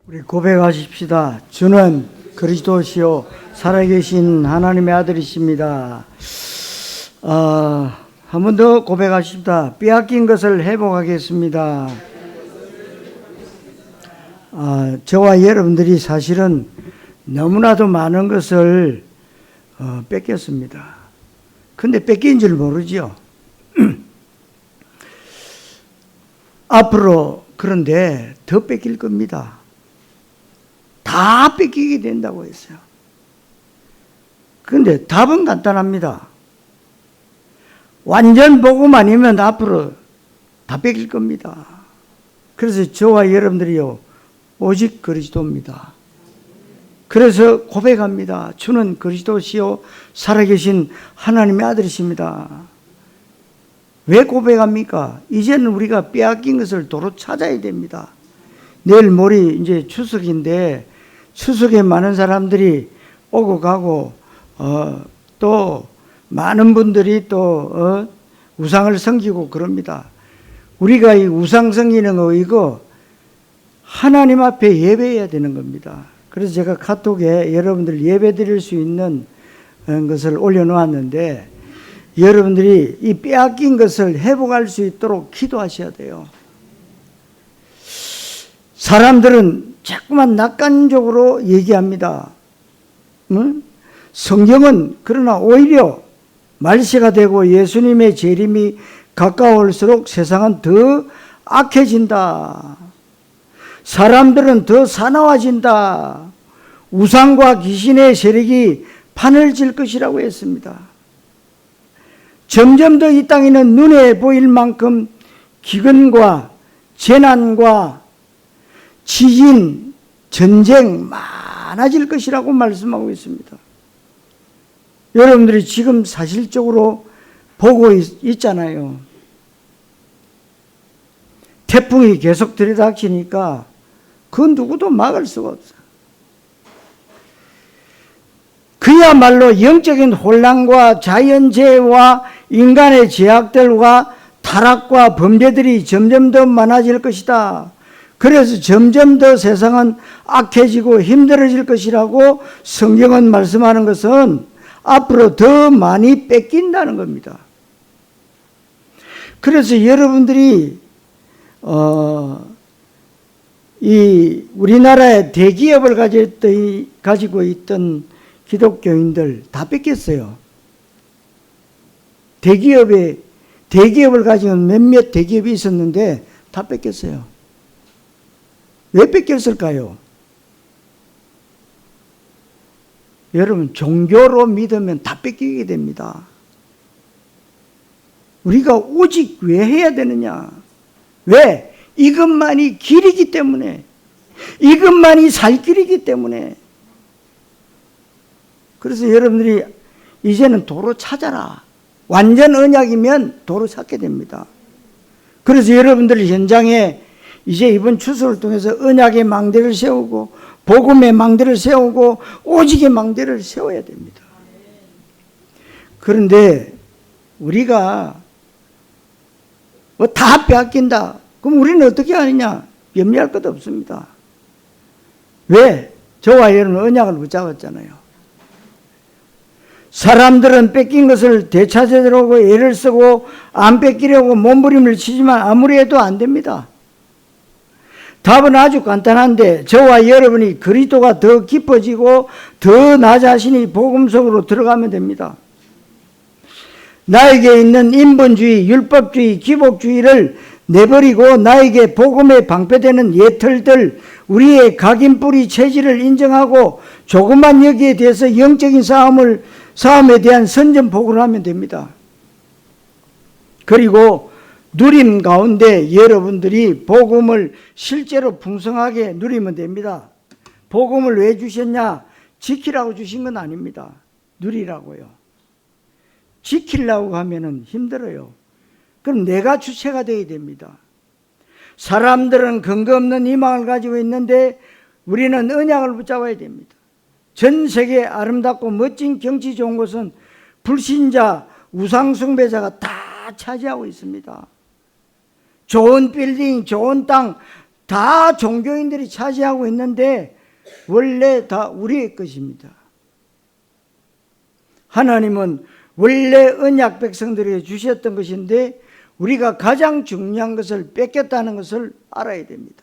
우리 고백하십시다. 주는 그리스도시요 살아계신 하나님의 아들이십니다. 한 번 더 고백하십시다. 빼앗긴 것을 회복하겠습니다. 저와 여러분들이 사실은 너무나도 많은 것을 뺏겼습니다. 근데 뺏긴 줄 모르죠. 앞으로 그런데 더 뺏길 겁니다. 다 뺏기게 된다고 했어요. 그런데 답은 간단합니다. 완전 복음 아니면 앞으로 다 뺏길 겁니다. 그래서 저와 여러분들이요, 오직 그리스도입니다. 그래서 고백합니다. 주는 그리스도시요 살아계신 하나님의 아들이십니다. 왜 고백합니까? 이제는 우리가 빼앗긴 것을 도로 찾아야 됩니다. 내일 모레 이제 추석인데 추석에 많은 사람들이 오고 가고 또 많은 분들이 또 우상을 섬기고 그럽니다. 우리가 이 우상 섬기는 거 이거 하나님 앞에 예배해야 되는 겁니다. 그래서 제가 카톡에 여러분들 예배 드릴 수 있는 것을 올려놓았는데 여러분들이 이 빼앗긴 것을 회복할 수 있도록 기도하셔야 돼요. 사람들은 자꾸만 낙관적으로 얘기합니다. 성경은 그러나 오히려 말세가 되고 예수님의 재림이 가까울수록 세상은 더 악해진다. 사람들은 더 사나워진다. 우상과 귀신의 세력이 판을 칠 것이라고 했습니다. 점점 더 이 땅에는 눈에 보일 만큼 기근과 재난과 지진, 전쟁 많아질 것이라고 말씀하고 있습니다. 여러분들이 지금 사실적으로 보고 있잖아요. 태풍이 계속 들이닥치니까 그 누구도 막을 수가 없어요. 그야말로 영적인 혼란과 자연재해와 인간의 죄악들과 타락과 범죄들이 점점 더 많아질 것이다. 그래서 점점 더 세상은 악해지고 힘들어질 것이라고 성경은 말씀하는 것은 앞으로 더 많이 뺏긴다는 겁니다. 그래서 여러분들이 이 우리나라의 대기업을 가지고 있던 기독교인들 다 뺏겼어요. 대기업을 가지고 몇몇 대기업이 있었는데 다 뺏겼어요. 왜 뺏겼을까요? 여러분, 종교로 믿으면 다 뺏기게 됩니다. 우리가 오직 왜 해야 되느냐? 왜? 이것만이 길이기 때문에, 이것만이 살 길이기 때문에. 그래서 여러분들이 이제는 도로 찾아라. 완전 언약이면 도로 찾게 됩니다. 그래서 여러분들 현장에 이제 이번 추수를 통해서 언약의 망대를 세우고 복음의 망대를 세우고 오직의 망대를 세워야 됩니다. 그런데 우리가 다 빼앗긴다. 그럼 우리는 어떻게 하느냐? 염려할 것도 없습니다. 왜? 저와 여러분 언약을 붙잡았잖아요. 사람들은 뺏긴 것을 되찾으려고 애를 쓰고 안 뺏기려고 몸부림을 치지만 아무리 해도 안 됩니다. 답은 아주 간단한데 저와 여러분이 그리스도가 더 깊어지고 더 나 자신이 복음 속으로 들어가면 됩니다. 나에게 있는 인본주의, 율법주의, 기복주의를 내버리고 나에게 복음에 방패되는 예틀들, 우리의 각인뿌리 체질을 인정하고 조금만 여기에 대해서 영적인 싸움에 대한 선전포고를 하면 됩니다. 그리고 누림 가운데 여러분들이 복음을 실제로 풍성하게 누리면 됩니다. 복음을 왜 주셨냐? 지키라고 주신 건 아닙니다. 누리라고요. 지키려고 하면은 힘들어요. 그럼 내가 주체가 되어야 됩니다. 사람들은 근거 없는 희망을 가지고 있는데 우리는 언약을 붙잡아야 됩니다. 전 세계 아름답고 멋진 경치 좋은 곳은 불신자, 우상숭배자가 다 차지하고 있습니다. 좋은 빌딩, 좋은 땅 다 종교인들이 차지하고 있는데 원래 다 우리의 것입니다. 하나님은 원래 언약 백성들에게 주셨던 것인데 우리가 가장 중요한 것을 뺏겼다는 것을 알아야 됩니다.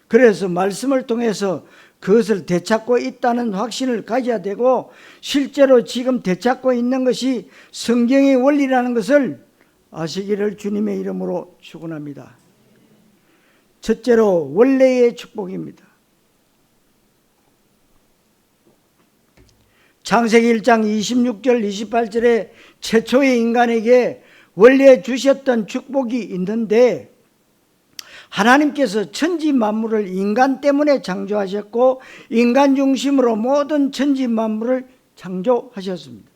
그래서 말씀을 통해서 그것을 되찾고 있다는 확신을 가져야 되고, 실제로 지금 되찾고 있는 것이 성경의 원리라는 것을 아시기를 주님의 이름으로 축원합니다. 첫째로 원래의 축복입니다. 창세기 1장 26절 28절에 최초의 인간에게 원래 주셨던 축복이 있는데, 하나님께서 천지 만물을 인간 때문에 창조하셨고 인간 중심으로 모든 천지 만물을 창조하셨습니다.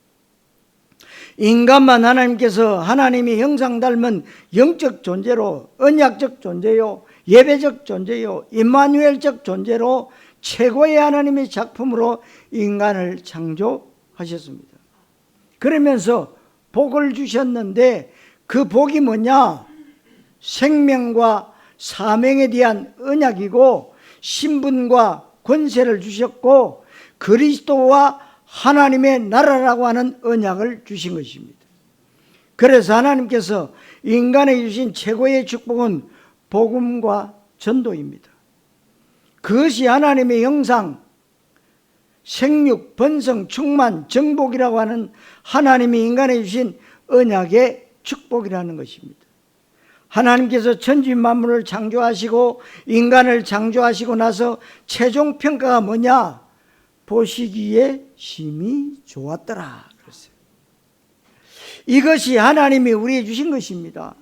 인간만 하나님께서 하나님의 형상 닮은 영적 존재로, 언약적 존재요, 예배적 존재요, 임마누엘적 존재로 최고의 하나님의 작품으로 인간을 창조하셨습니다. 그러면서 복을 주셨는데 그 복이 뭐냐? 생명과 사명에 대한 언약이고 신분과 권세를 주셨고 그리스도와 하나님의 나라라고 하는 언약을 주신 것입니다. 그래서 하나님께서 인간에게 주신 최고의 축복은 복음과 전도입니다. 그것이 하나님의 형상, 생육, 번성, 충만, 정복이라고 하는 하나님이 인간에게 주신 언약의 축복이라는 것입니다. 하나님께서 천지 만물을 창조하시고 인간을 창조하시고 나서 최종 평가가 뭐냐? 보시기에 심히 좋았더라 그랬어요. 이것이 하나님이 우리에게 주신 것입니다.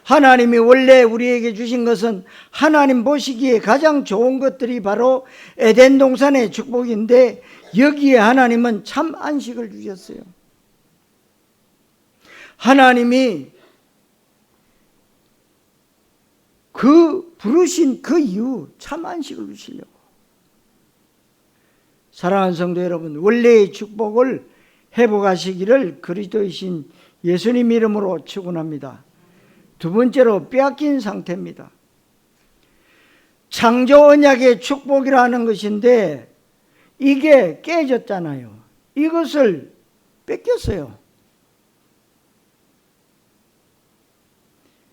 하나님이 원래 우리에게 주신 것은 하나님 보시기에 가장 좋은 것들이 바로 에덴 동산의 축복인데, 여기에 하나님은 참 안식을 주셨어요. 하나님이 그 부르신 그 이유, 참 안식을 주시려고. 사랑하는 성도 여러분, 원래의 축복을 회복하시기를 그리스도이신 예수님 이름으로 축원합니다. 두 번째로 빼앗긴 상태입니다. 창조 언약의 축복이라는 것인데 이게 깨졌잖아요. 이것을 뺏겼어요.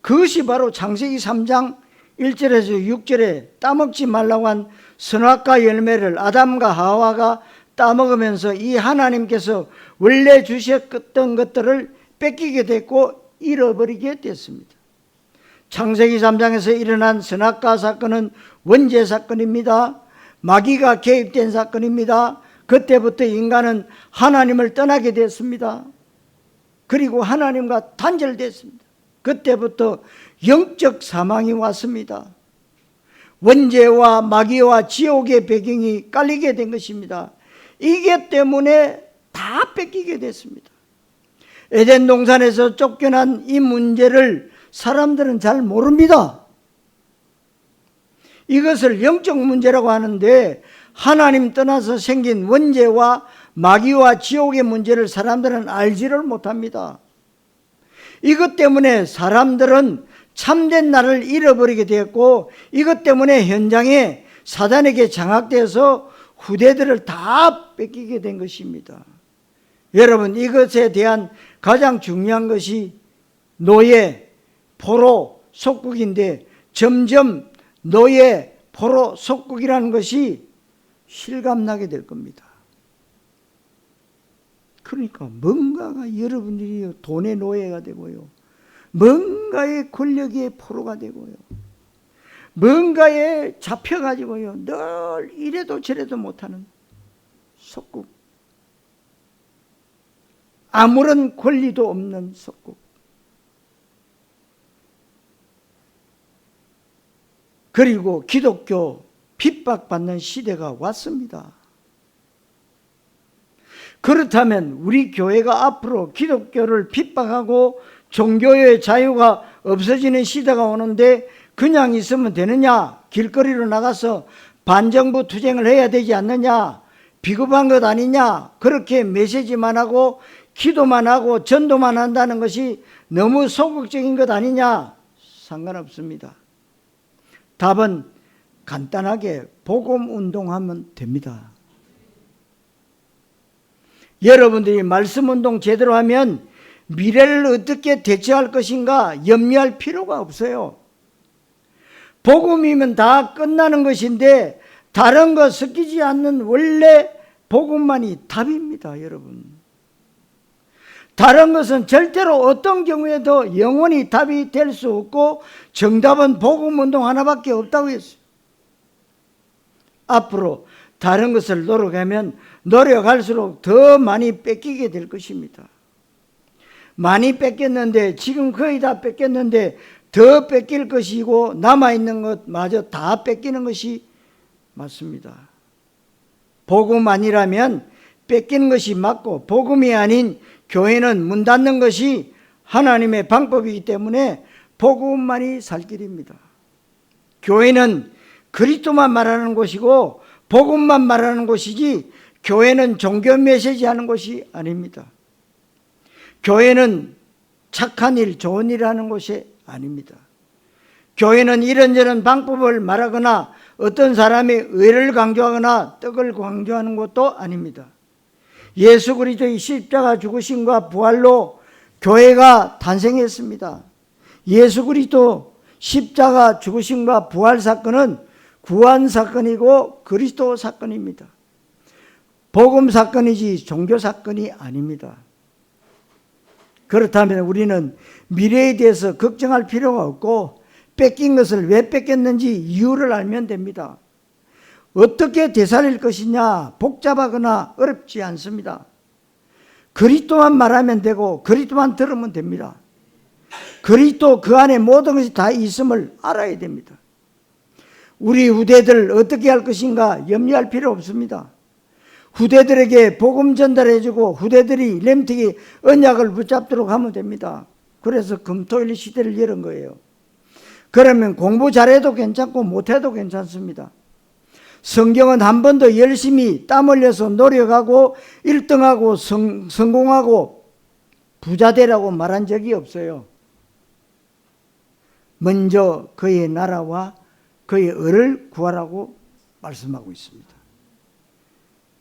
그것이 바로 창세기 3장 1절에서 6절에 따먹지 말라고 한 선악과 열매를 아담과 하와가 따먹으면서 이 하나님께서 원래 주셨던 것들을 뺏기게 됐고 잃어버리게 됐습니다. 창세기 3장에서 일어난 선악과 사건은 원죄 사건입니다. 마귀가 개입된 사건입니다. 그때부터 인간은 하나님을 떠나게 됐습니다. 그리고 하나님과 단절됐습니다. 그때부터 영적 사망이 왔습니다. 원죄와 마귀와 지옥의 배경이 깔리게 된 것입니다. 이게 때문에 다 뺏기게 됐습니다. 에덴 동산에서 쫓겨난 이 문제를 사람들은 잘 모릅니다. 이것을 영적 문제라고 하는데 하나님 떠나서 생긴 원죄와 마귀와 지옥의 문제를 사람들은 알지를 못합니다. 이것 때문에 사람들은 참된 나를 잃어버리게 되었고, 이것 때문에 현장에 사단에게 장악되어서 후대들을 다 뺏기게 된 것입니다. 여러분, 이것에 대한 가장 중요한 것이 노예, 포로, 속국인데 점점 노예, 포로, 속국이라는 것이 실감나게 될 겁니다. 그러니까 뭔가가 여러분들이 돈의 노예가 되고요, 뭔가의 권력의 포로가 되고요, 뭔가에 잡혀가지고요 늘 이래도 저래도 못하는 속국, 아무런 권리도 없는 속국. 그리고 기독교 핍박받는 시대가 왔습니다. 그렇다면 우리 교회가 앞으로 기독교를 핍박하고 종교의 자유가 없어지는 시대가 오는데 그냥 있으면 되느냐? 길거리로 나가서 반정부 투쟁을 해야 되지 않느냐? 비겁한 것 아니냐? 그렇게 메시지만 하고 기도만 하고 전도만 한다는 것이 너무 소극적인 것 아니냐? 상관없습니다. 답은 간단하게 복음 운동하면 됩니다. 여러분들이 말씀 운동 제대로 하면 미래를 어떻게 대처할 것인가 염려할 필요가 없어요. 복음이면 다 끝나는 것인데 다른 거 섞이지 않는 원래 복음만이 답입니다, 여러분. 다른 것은 절대로 어떤 경우에도 영원히 답이 될 수 없고 정답은 복음 운동 하나밖에 없다고 했어요. 앞으로 다른 것을 노력하면 노력할수록 더 많이 뺏기게 될 것입니다. 많이 뺏겼는데 지금 거의 다 뺏겼는데 더 뺏길 것이고 남아있는 것마저 다 뺏기는 것이 맞습니다. 복음 아니라면 뺏기는 것이 맞고 복음이 아닌 교회는 문 닫는 것이 하나님의 방법이기 때문에 복음만이 살 길입니다. 교회는 그리스도만 말하는 곳이고 복음만 말하는 곳이지 교회는 종교 메시지 하는 곳이 아닙니다. 교회는 착한 일, 좋은 일 하는 곳이 아닙니다. 교회는 이런저런 방법을 말하거나 어떤 사람의 의를 강조하거나 떡을 강조하는 것도 아닙니다. 예수 그리스도의 십자가 죽으심과 부활로 교회가 탄생했습니다. 예수 그리스도 십자가 죽으심과 부활 사건은 구원 사건이고 그리스도 사건입니다. 복음 사건이지 종교 사건이 아닙니다. 그렇다면 우리는 미래에 대해서 걱정할 필요가 없고 뺏긴 것을 왜 뺏겼는지 이유를 알면 됩니다. 어떻게 되살릴 것이냐 복잡하거나 어렵지 않습니다. 그리스도만 말하면 되고 그리스도만 들으면 됩니다. 그리스도 그 안에 모든 것이 다 있음을 알아야 됩니다. 우리 후대들 어떻게 할 것인가 염려할 필요 없습니다. 후대들에게 복음 전달해주고 후대들이 렘틱이 언약을 붙잡도록 하면 됩니다. 그래서 금토일 시대를 열은 거예요. 그러면 공부 잘해도 괜찮고 못해도 괜찮습니다. 성경은 한 번도 열심히 땀 흘려서 노력하고 1등하고 성공하고 부자 되라고 말한 적이 없어요. 먼저 그의 나라와 그의 의를 구하라고 말씀하고 있습니다.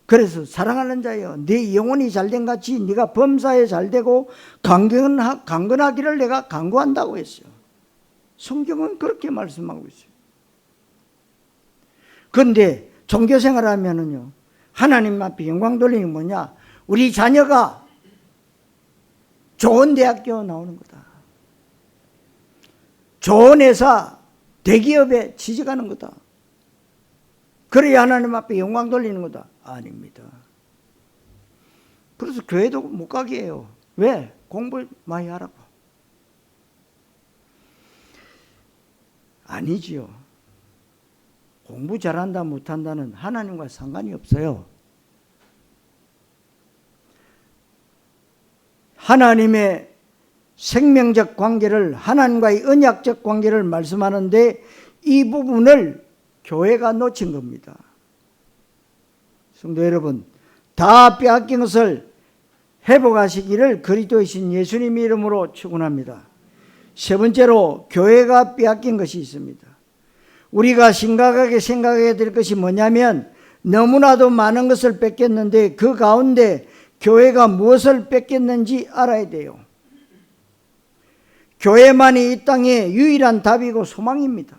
그래서 사랑하는 자여 네 영혼이 잘된 같이 네가 범사에 잘되고 강건하기를 내가 간구한다고 했어요. 성경은 그렇게 말씀하고 있어요. 그런데 종교생활 하면은요 하나님 앞에 영광 돌리는 뭐냐, 우리 자녀가 좋은 대학교 나오는 거다, 좋은 회사 대기업에 취직하는 거다, 그래야 하나님 앞에 영광 돌리는 거다. 아닙니다. 그래서 교회도 못 가게 해요. 왜? 공부 많이 하라고. 아니지요. 공부 잘한다 못한다는 하나님과 상관이 없어요. 하나님의 생명적 관계를, 하나님과의 언약적 관계를 말씀하는데 이 부분을 교회가 놓친 겁니다. 성도 여러분, 다 빼앗긴 것을 회복하시기를 그리스도의 신 예수님의 이름으로 축원합니다. 세 번째로 교회가 빼앗긴 것이 있습니다. 우리가 심각하게 생각해야 될 것이 뭐냐면 너무나도 많은 것을 뺏겼는데 그 가운데 교회가 무엇을 뺏겼는지 알아야 돼요. 교회만이 이 땅의 유일한 답이고 소망입니다.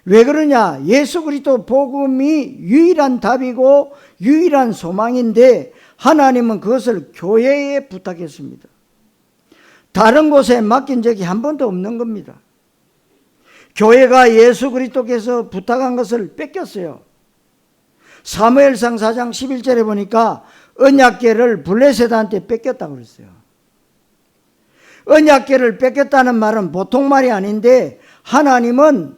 왜 그러냐? 예수 그리스도 복음이 유일한 답이고 유일한 소망인데 하나님은 그것을 교회에 부탁했습니다. 다른 곳에 맡긴 적이 한 번도 없는 겁니다. 교회가 예수 그리스도께서 부탁한 것을 뺏겼어요. 사무엘상 4장 11절에 보니까 언약궤를 블레셋한테 뺏겼다고 그랬어요. 언약궤를 뺏겼다는 말은 보통 말이 아닌데 하나님은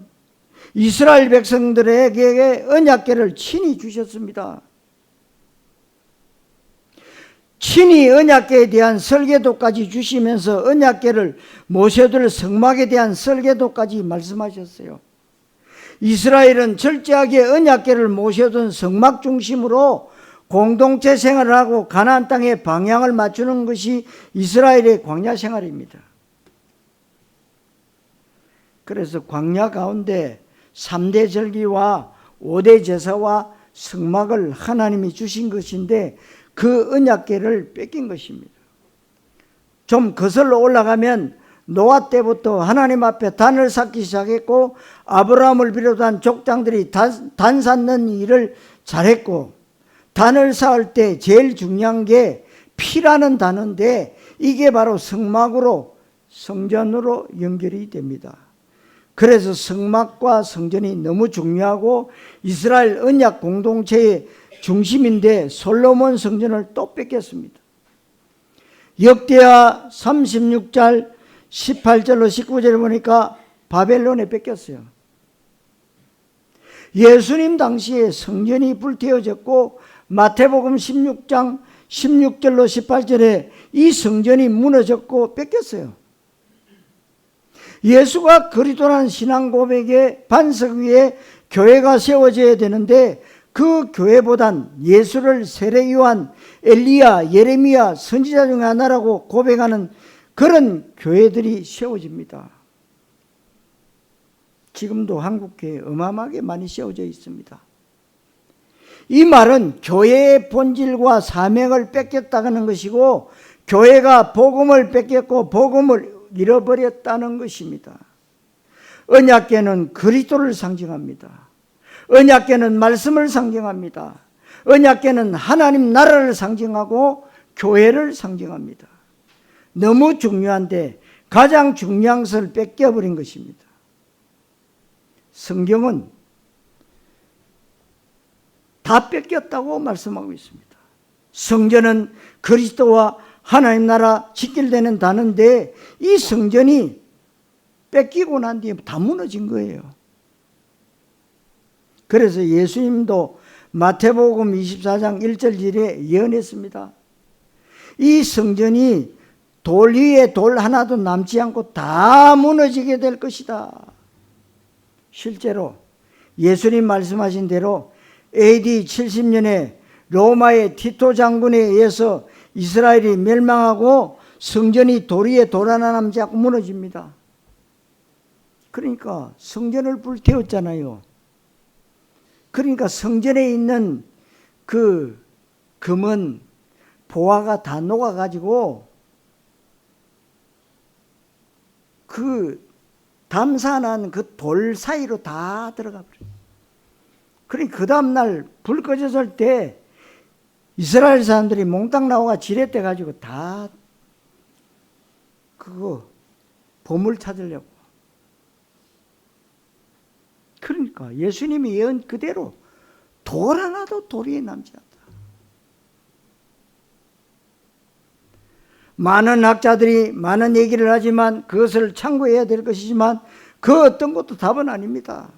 이스라엘 백성들에게 언약궤를 친히 주셨습니다. 친히 언약궤에 대한 설계도까지 주시면서 언약궤를 모셔둘 성막에 대한 설계도까지 말씀하셨어요. 이스라엘은 철저하게 언약궤를 모셔둔 성막 중심으로 공동체 생활을 하고 가나안 땅의 방향을 맞추는 것이 이스라엘의 광야 생활입니다. 그래서 광야 가운데 3대 절기와 5대 제사와 성막을 하나님이 주신 것인데 그 언약궤를 뺏긴 것입니다. 좀 거슬러 올라가면 노아 때부터 하나님 앞에 단을 쌓기 시작했고 아브라함을 비롯한 족장들이 단 쌓는 일을 잘했고 단을 쌓을 때 제일 중요한 게 피라는 단어인데 이게 바로 성막으로 성전으로 연결이 됩니다. 그래서 성막과 성전이 너무 중요하고 이스라엘 언약 공동체의 중심인데 솔로몬 성전을 또 뺏겼습니다. 역대하 36장 18절로 19절을 보니까 바벨론에 뺏겼어요. 예수님 당시에 성전이 불태워졌고 마태복음 16장 16절로 18절에 이 성전이 무너졌고 뺏겼어요. 예수가 그리스도라는 신앙 고백의 반석 위에 교회가 세워져야 되는데 그 교회보단 예수를 세례 요한, 엘리야, 예레미야 선지자 중에 하나라고 고백하는 그런 교회들이 세워집니다. 지금도 한국교회 어마어마하게 많이 세워져 있습니다. 이 말은 교회의 본질과 사명을 뺏겼다는 것이고 교회가 복음을 뺏겼고 복음을 잃어버렸다는 것입니다. 언약궤는 그리스도를 상징합니다. 언약궤는 말씀을 상징합니다. 언약궤는 하나님 나라를 상징하고 교회를 상징합니다. 너무 중요한데 가장 중요한 것을 뺏겨버린 것입니다. 성경은 다 뺏겼다고 말씀하고 있습니다. 성전은 그리스도와 하나님 나라 직결되는 단어인데 이 성전이 뺏기고 난 뒤에 다 무너진 거예요. 그래서 예수님도 마태복음 24장 1절 2절에 예언했습니다. 이 성전이 돌 위에 돌 하나도 남지 않고 다 무너지게 될 것이다. 실제로 예수님 말씀하신 대로 AD 70년에 로마의 티토 장군에 의해서 이스라엘이 멸망하고 성전이 돌 위에 돌 하나 남지 않고 무너집니다. 그러니까 성전을 불태웠잖아요. 그러니까 성전에 있는 그 금은 보화가 다 녹아가지고 그 담산한 그 돌 사이로 다 들어가 버려요. 그러니까 그 다음날 불 꺼졌을 때 이스라엘 사람들이 몽땅 나와가 지렛대 가지고 다 그거 보물 찾으려고. 그러니까 예수님이 예언 그대로 돌 하나도 돌 위에 남지 않다. 많은 학자들이 많은 얘기를 하지만 그것을 참고해야 될 것이지만 그 어떤 것도 답은 아닙니다.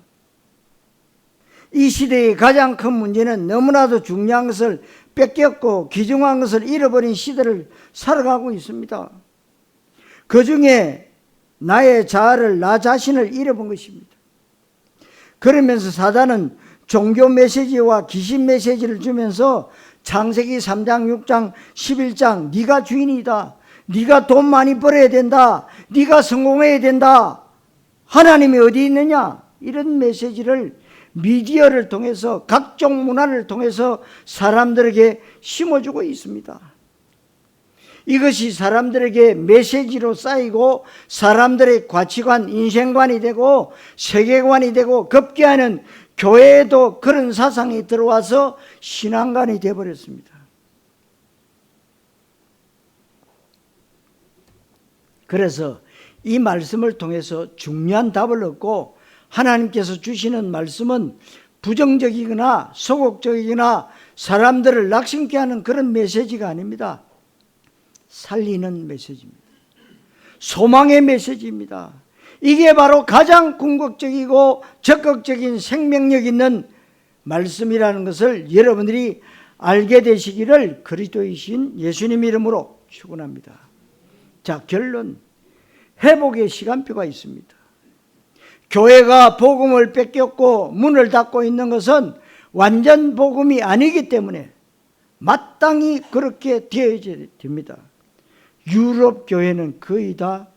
이 시대의 가장 큰 문제는 너무나도 중요한 것을 뺏겼고 귀중한 것을 잃어버린 시대를 살아가고 있습니다. 그 중에 나의 자아를 나 자신을 잃어본 것입니다. 그러면서 사단은 종교 메시지와 귀신 메시지를 주면서 창세기 3장 6장 11장 네가 주인이다, 네가 돈 많이 벌어야 된다, 네가 성공해야 된다, 하나님이 어디 있느냐, 이런 메시지를 미디어를 통해서 각종 문화를 통해서 사람들에게 심어주고 있습니다. 이것이 사람들에게 메시지로 쌓이고 사람들의 가치관, 인생관이 되고 세계관이 되고 급기야는 교회에도 그런 사상이 들어와서 신앙관이 되어버렸습니다. 그래서 이 말씀을 통해서 중요한 답을 얻고 하나님께서 주시는 말씀은 부정적이거나 소극적이거나 사람들을 낙심케 하는 그런 메시지가 아닙니다. 살리는 메시지입니다. 소망의 메시지입니다. 이게 바로 가장 궁극적이고 적극적인 생명력 있는 말씀이라는 것을 여러분들이 알게 되시기를 그리스도이신 예수님 이름으로 축원합니다. 자, 결론. 회복의 시간표가 있습니다. 교회가 복음을 뺏겼고 문을 닫고 있는 것은 완전 복음이 아니기 때문에 마땅히 그렇게 되어야 됩니다. 유럽 교회는 거의 다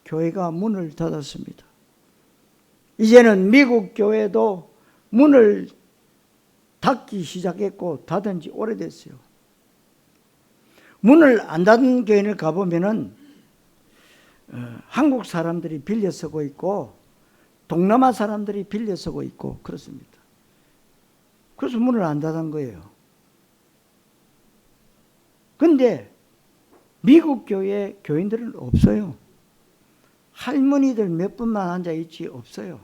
교회가 문을 닫았습니다. 이제는 미국 교회도 문을 닫기 시작했고 닫은 지 오래됐어요. 문을 안 닫은 교회를 가보면은 한국 사람들이 빌려 쓰고 있고 동남아 사람들이 빌려 쓰고 있고 그렇습니다. 그래서 문을 안 닫은 거예요. 근데 미국 교회 교인들은 없어요. 할머니들 몇 분만 앉아있지 없어요.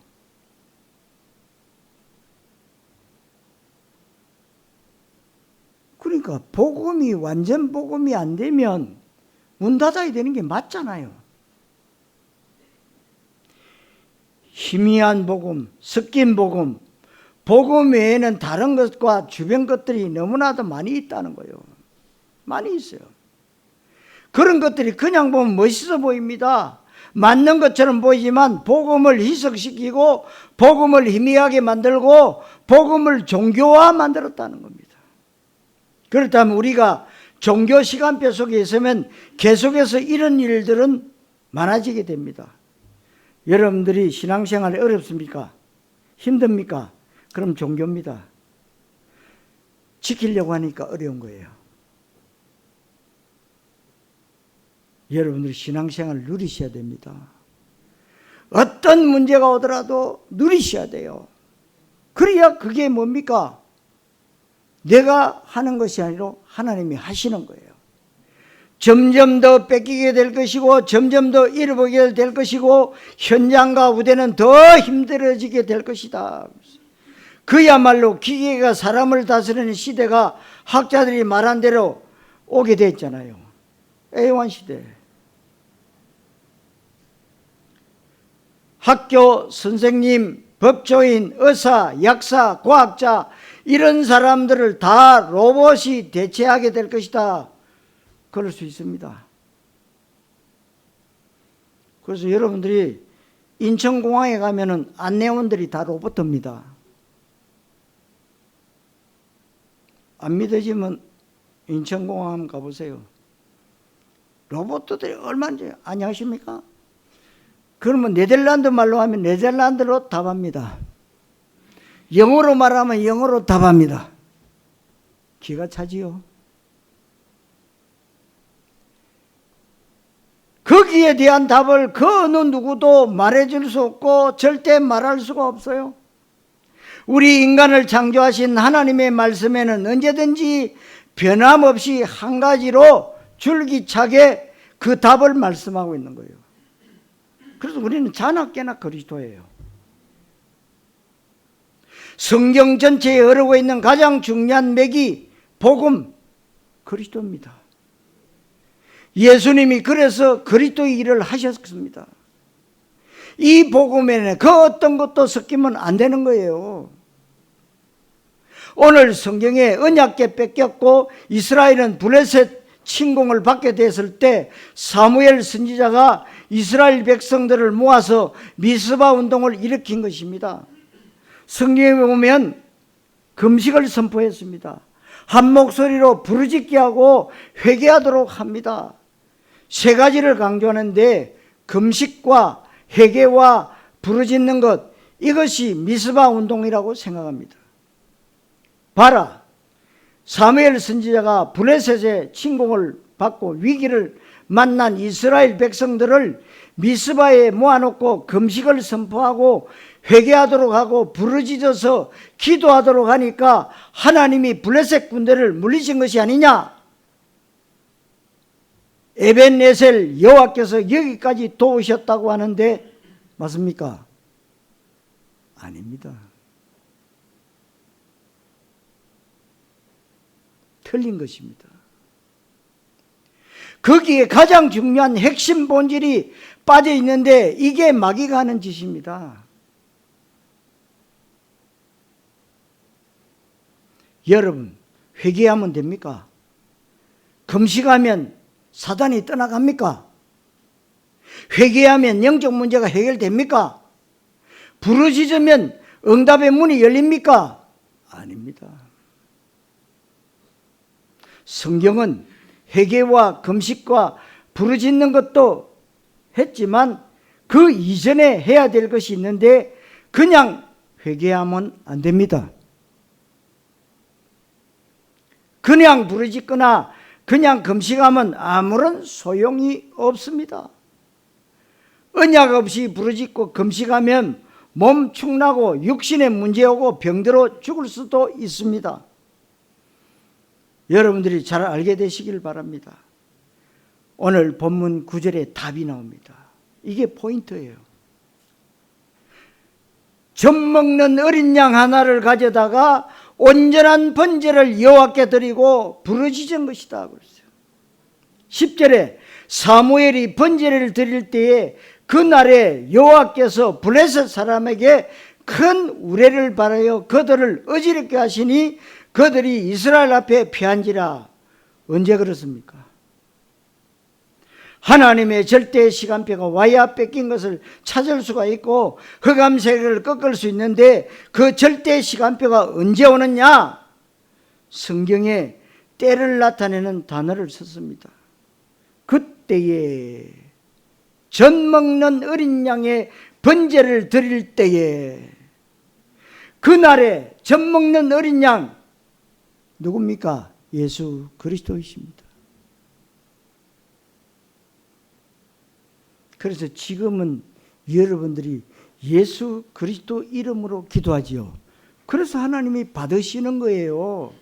그러니까 복음이 완전 복음이 안 되면 문 닫아야 되는 게 맞잖아요. 희미한 복음, 섞인 복음, 복음 외에는 다른 것과 주변 것들이 너무나도 많이 있다는 거예요. 많이 있어요. 그런 것들이 그냥 보면 멋있어 보입니다. 맞는 것처럼 보이지만 복음을 희석시키고 복음을 희미하게 만들고 복음을 종교화 만들었다는 겁니다. 그렇다면 우리가 종교 시간표 속에 있으면 계속해서 이런 일들은 많아지게 됩니다. 여러분들이 신앙생활이 어렵습니까? 힘듭니까? 그럼 종교입니다. 지키려고 하니까 어려운 거예요. 여러분들이 신앙생활을 누리셔야 됩니다. 어떤 문제가 오더라도 누리셔야 돼요. 그래야 그게 뭡니까? 내가 하는 것이 아니라 하나님이 하시는 거예요. 점점 더 뺏기게 될 것이고 점점 더 잃어버리게 될 것이고 현장과 우대는 더 힘들어지게 될 것이다. 그야말로 기계가 사람을 다스리는 시대가 학자들이 말한 대로 오게 됐잖아요. A1 시대. 학교 선생님, 법조인, 의사, 약사, 과학자 이런 사람들을 다 로봇이 대체하게 될 것이다. 그럴 수 있습니다. 그래서 여러분들이 인천공항에 가면은 안내원들이 다 로봇입니다. 안 믿어지면 인천공항 한번 가보세요. 로봇들이 얼마인지 안녕하십니까? 그러면 네덜란드 말로 하면 네덜란드로 답합니다. 영어로 말하면 영어로 답합니다. 기가 차지요. 거기에 대한 답을 그 어느 누구도 말해줄 수 없고 절대 말할 수가 없어요. 우리 인간을 창조하신 하나님의 말씀에는 언제든지 변함없이 한 가지로 줄기차게 그 답을 말씀하고 있는 거예요. 그래서 우리는 자나깨나 그리스도예요. 성경 전체에 흐르고 있는 가장 중요한 맥이 복음, 그리스도입니다. 예수님이 그래서 그리스도의 일을 하셨습니다. 이 복음에는 그 어떤 것도 섞이면 안 되는 거예요. 오늘 성경에 언약궤 뺏겼고 이스라엘은 블레셋 침공을 받게 됐을 때 사무엘 선지자가 이스라엘 백성들을 모아서 미스바 운동을 일으킨 것입니다. 성경에 보면 금식을 선포했습니다. 한 목소리로 부르짖게 하고 회개하도록 합니다. 세 가지를 강조하는데 금식과 회개와 부르짖는 것, 이것이 미스바 운동이라고 생각합니다. 봐라, 사무엘 선지자가 블레셋의 침공을 받고 위기를 만난 이스라엘 백성들을 미스바에 모아놓고 금식을 선포하고 회개하도록 하고 부르짖어서 기도하도록 하니까 하나님이 블레셋 군대를 물리신 것이 아니냐? 에벤네셀 여호와께서 여기까지 도우셨다고 하는데 맞습니까? 아닙니다. 틀린 것입니다. 거기에 가장 중요한 핵심 본질이 빠져 있는데 이게 마귀가 하는 짓입니다. 여러분, 회개하면 됩니까? 금식하면 사단이 떠나갑니까? 회개하면 영적 문제가 해결됩니까? 부르짖으면 응답의 문이 열립니까? 아닙니다. 성경은 회개와 금식과 부르짖는 것도 했지만 그 이전에 해야 될 것이 있는데 그냥 회개하면 안 됩니다. 그냥 부르짖거나 그냥 금식하면 아무런 소용이 없습니다. 언약 없이 부르짖고 금식하면 몸 축나고 육신에 문제 오고 병들어 죽을 수도 있습니다. 여러분들이 잘 알게 되시길 바랍니다. 오늘 본문 9절에 답이 나옵니다. 이게 포인트예요. 젖 먹는 어린 양 하나를 가져다가 온전한 번제를 여호와께 드리고 부르짖은 것이다 그랬어요. 10절에 사무엘이 번제를 드릴 때에 그날에 여호와께서 블레셋 사람에게 큰 우레를 발하여 그들을 어지럽게 하시니 그들이 이스라엘 앞에 피한지라. 언제 그렇습니까? 하나님의 절대 시간표가 와야 뺏긴 것을 찾을 수가 있고 흑암세력을 꺾을 수 있는데 그 절대 시간표가 언제 오느냐? 성경에 때를 나타내는 단어를 썼습니다. 그때에 젖 먹는 어린 양의 번제를 드릴 때에, 그날에 젖 먹는 어린 양 누굽니까? 예수 그리스도이십니다. 그래서 지금은 여러분들이 예수 그리스도 이름으로 기도하지요. 그래서 하나님이 받으시는 거예요.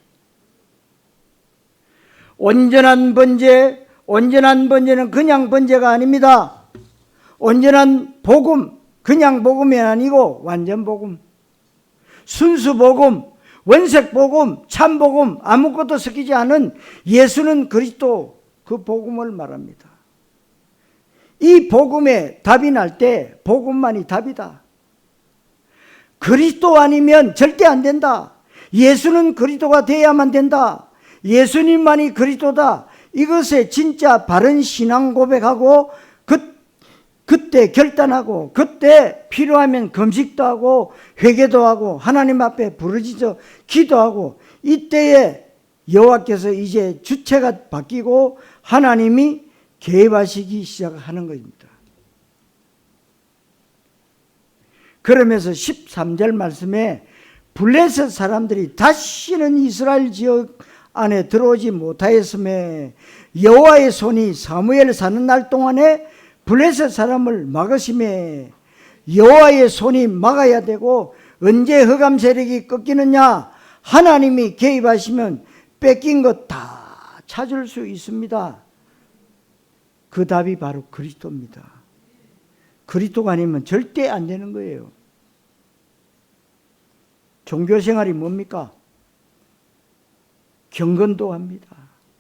온전한 번제는 그냥 번제가 아닙니다. 온전한 복음, 그냥 복음이 아니고 완전 복음, 순수 복음, 원색 복음, 참 복음, 아무것도 섞이지 않은 예수는 그리스도, 그 복음을 말합니다. 이 복음에 답이 날 때 복음만이 답이다. 그리스도 아니면 절대 안 된다. 예수는 그리스도가 돼야만 된다. 예수님만이 그리스도다. 이것에 진짜 바른 신앙 고백하고 그때 결단하고 그때 필요하면 금식도 하고 회개도 하고 하나님 앞에 부르짖어 기도하고 이때에 여호와께서 이제 주체가 바뀌고 하나님이 개입하시기 시작하는 것입니다. 그러면서 13절 말씀에 블레셋 사람들이 다시는 이스라엘 지역 안에 들어오지 못하였음에 여호와의 손이 사무엘 사는 날 동안에 블레셋 사람을 막으심에, 여호와의 손이 막아야 되고 언제 흑암 세력이 꺾이느냐? 하나님이 개입하시면 뺏긴 것 다 찾을 수 있습니다. 그 답이 바로 그리스도입니다. 그리스도가 아니면 절대 안 되는 거예요. 종교생활이 뭡니까? 경건도 합니다.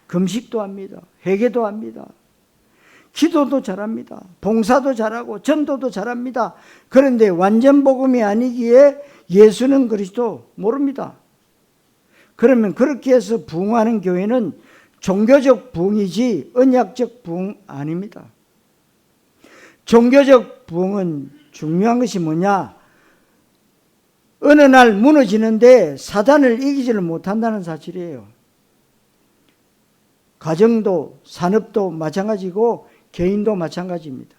금식도 합니다. 회개도 합니다. 기도도 잘합니다. 봉사도 잘하고 전도도 잘합니다. 그런데 완전 복음이 아니기에 예수는 그리스도 모릅니다. 그러면 그렇게 해서 부흥하는 교회는 종교적 부흥이지 언약적 부흥 아닙니다. 종교적 부흥은 중요한 것이 뭐냐? 어느 날 무너지는데 사단을 이기지를 못한다는 사실이에요. 가정도 산업도 마찬가지고 개인도 마찬가지입니다.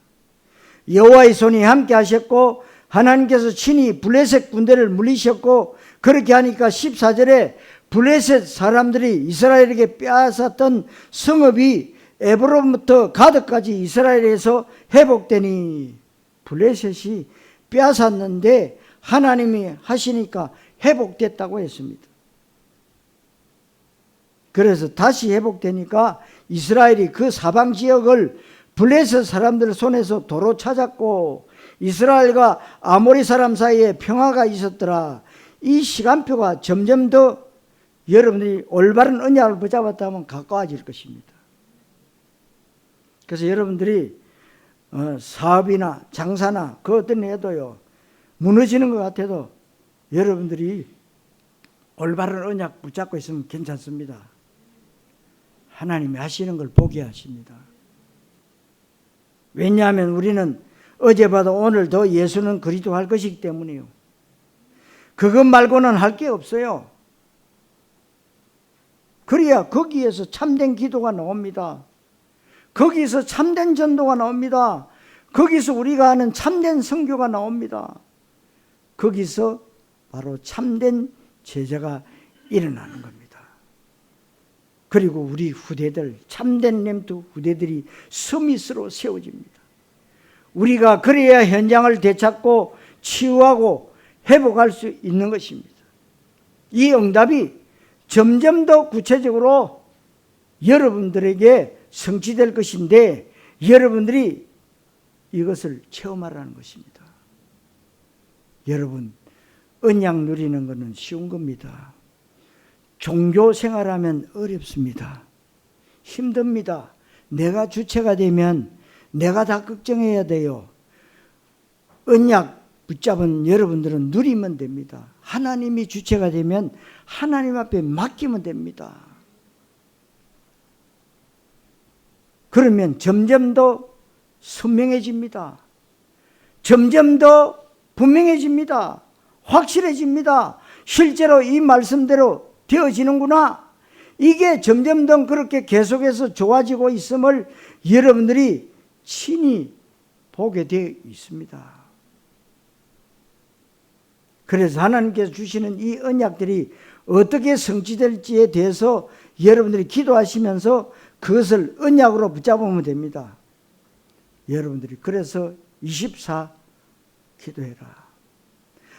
여호와의 손이 함께 하셨고 하나님께서 친히 블레셋 군대를 물리셨고, 그렇게 하니까 14절에 블레셋 사람들이 이스라엘에게 빼앗았던 성읍이 에브론부터 가드까지 이스라엘에서 회복되니, 블레셋이 빼앗았는데 하나님이 하시니까 회복됐다고 했습니다. 그래서 다시 회복되니까 이스라엘이 그 사방 지역을 블레셋 사람들 손에서 도로 찾았고 이스라엘과 아모리 사람 사이에 평화가 있었더라. 이 시간표가 점점 더 여러분들이 올바른 언약을 붙잡았다면 가까워질 것입니다. 그래서 여러분들이 사업이나 장사나 그 어떤 해도요, 무너지는 것 같아도 여러분들이 올바른 언약 붙잡고 있으면 괜찮습니다. 하나님이 하시는 걸 보게 하십니다. 왜냐하면 우리는 어제보다 오늘 더 예수는 그리스도 할 것이기 때문이에요. 그것 말고는 할 게 없어요. 그래야 거기에서 참된 기도가 나옵니다. 거기서 참된 전도가 나옵니다. 거기서 우리가 하는 참된 선교가 나옵니다. 거기서 바로 참된 제자가 일어나는 겁니다. 그리고 우리 후대들, 참된 렘트 후대들이 서밋으로 세워집니다. 우리가 그래야 현장을 되찾고 치유하고 회복할 수 있는 것입니다. 이 응답이 점점 더 구체적으로 여러분들에게 성취될 것인데 여러분들이 이것을 체험하라는 것입니다. 여러분, 언약 누리는 것은 쉬운 겁니다. 종교 생활하면 어렵습니다. 힘듭니다. 내가 주체가 되면 내가 다 걱정해야 돼요. 언약 붙잡은 여러분들은 누리면 됩니다. 하나님이 주체가 되면 하나님 앞에 맡기면 됩니다. 그러면 점점 더 선명해집니다. 점점 더 분명해집니다. 확실해집니다. 실제로 이 말씀대로 되어지는구나. 이게 점점 더 그렇게 계속해서 좋아지고 있음을 여러분들이 친히 보게 되어 있습니다. 그래서 하나님께서 주시는 이 언약들이 어떻게 성취될지에 대해서 여러분들이 기도하시면서 그것을 언약으로 붙잡으면 됩니다. 여러분들이 그래서 24 기도해라.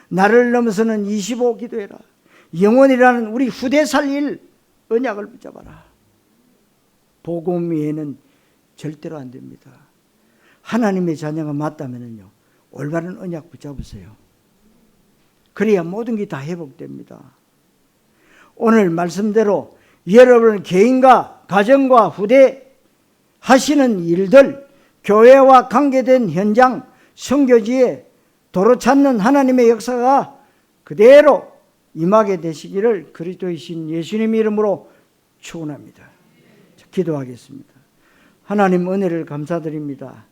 나를 넘어서는 25 기도해라. 영원이라는 우리 후대 살릴 언약을 붙잡아라. 복음 외에는 절대로 안 됩니다. 하나님의 자녀가 맞다면요, 올바른 언약 붙잡으세요. 그래야 모든 게 다 회복됩니다. 오늘 말씀대로 여러분 개인과 가정과 후대 하시는 일들, 교회와 관계된 현장, 선교지에 도로 찾는 하나님의 역사가 그대로 임하게 되시기를 그리스도의 신 예수님 이름으로 축원합니다. 기도하겠습니다. 하나님 은혜를 감사드립니다.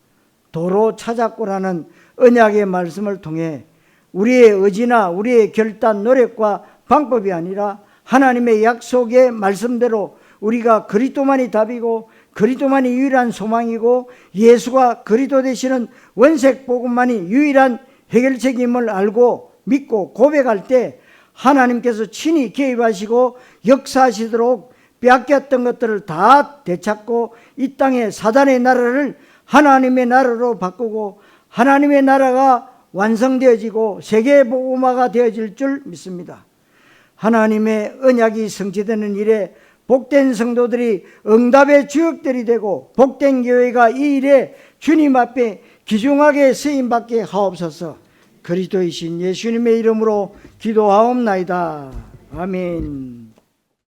도로 찾았고라는 언약의 말씀을 통해 우리의 의지나 우리의 결단, 노력과 방법이 아니라 하나님의 약속의 말씀대로 우리가 그리스도만이 답이고 그리스도만이 유일한 소망이고 예수가 그리스도 되시는 원색 복음만이 유일한 해결책임을 알고 믿고 고백할 때 하나님께서 친히 개입하시고 역사하시도록 빼앗겼던 것들을 다 되찾고 이 땅에 사단의 나라를 하나님의 나라로 바꾸고 하나님의 나라가 완성되어지고 세계 복음화가 되어질 줄 믿습니다. 하나님의 언약이 성취되는 일에 복된 성도들이 응답의 주역들이 되고 복된 교회가 이 일에 주님 앞에 귀중하게 쓰임받게 하옵소서. 그리스도이신 예수님의 이름으로 기도하옵나이다. 아멘.